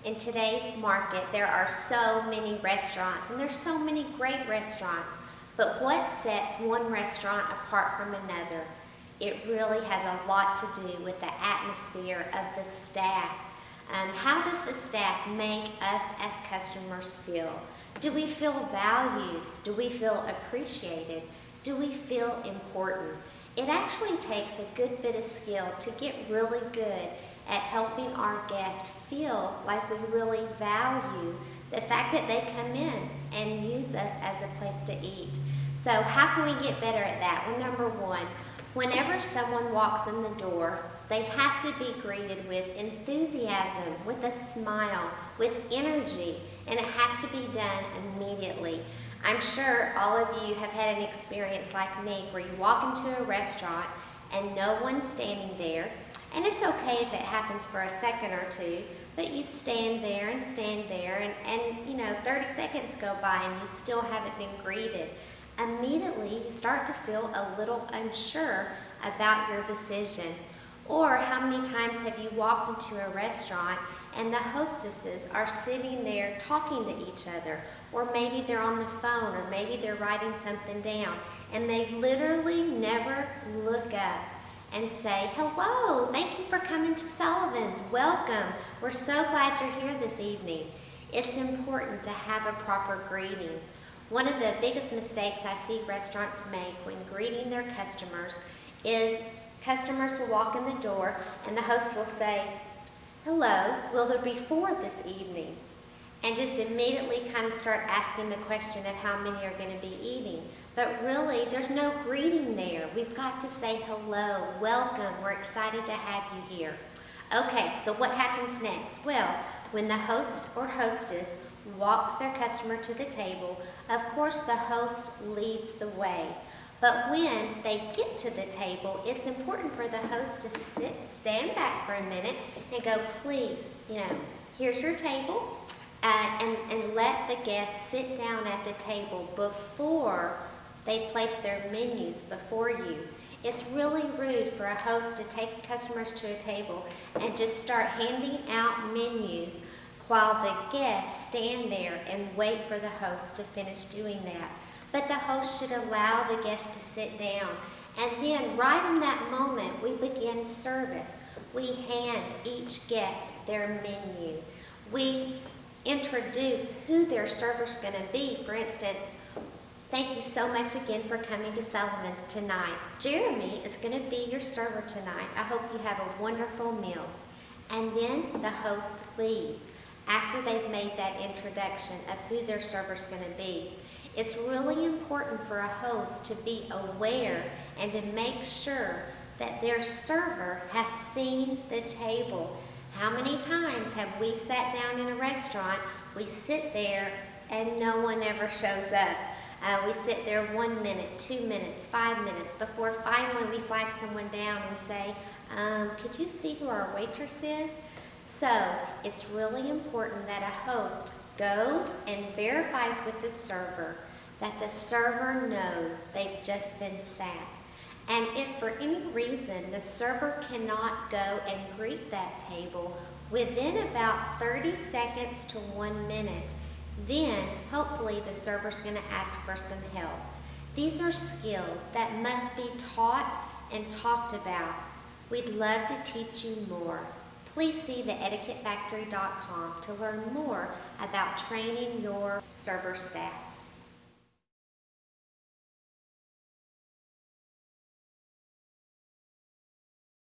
In today's market, there are so many restaurants, and there's so many great restaurants. But what sets one restaurant apart from another? It really has a lot to do with the atmosphere of the staff. How does the staff make us as customers feel? Do we feel valued? Do we feel appreciated? Do we feel important? It actually takes a good bit of skill to get really good at helping our guests feel like we really value the fact that they come in and use us as a place to eat. So how can we get better at that? Well, number one, whenever someone walks in the door, they have to be greeted with enthusiasm, with a smile, with energy, and it has to be done immediately. I'm sure all of you have had an experience like me where you walk into a restaurant and no one's standing there, and it's okay if it happens for a second or two, but you stand there, and 30 seconds go by and you still haven't been greeted. Immediately you start to feel a little unsure about your decision. Or how many times have you walked into a restaurant and the hostesses are sitting there talking to each other, or maybe they're on the phone, or maybe they're writing something down, and they literally never look up and say, "Hello, thank you for coming to Sullivan's. Welcome. We're so glad you're here this evening." It's important to have a proper greeting. One of the biggest mistakes I see restaurants make when greeting their customers is customers will walk in the door and the host will say, "Hello, will there be four this evening?" And just immediately kind of start asking the question of how many are going to be eating. But really, there's no greeting there. We've got to say hello, welcome, we're excited to have you here. Okay, so what happens next? Well, when the host or hostess walks their customer to the table, of course the host leads the way. But when they get to the table, it's important for the host to stand back for a minute and go, "Please, here's your table," and let the guests sit down at the table before they place their menus before you. It's really rude for a host to take customers to a table and just start handing out menus while the guests stand there and wait for the host to finish doing that. But the host should allow the guests to sit down. And then right in that moment, we begin service. We hand each guest their menu. We introduce who their server's going to be. For instance, "Thank you so much again for coming to Sullivan's tonight. Jeremy is going to be your server tonight. I hope you have a wonderful meal." And then the host leaves after they've made that introduction of who their server's going to be. It's really important for a host to be aware and to make sure that their server has seen the table. How many times have we sat down in a restaurant, we sit there, and no one ever shows up? We sit there 1 minute, 2 minutes, 5 minutes before finally we flag someone down and say, "Could you see who our waitress is?" So it's really important that a host goes and verifies with the server that the server knows they've just been sat. And if for any reason the server cannot go and greet that table within about 30 seconds to 1 minute, then hopefully the server's going to ask for some help. These are skills that must be taught and talked about. We'd love to teach you more. Please see theetiquettefactory.com to learn more about training your server staff.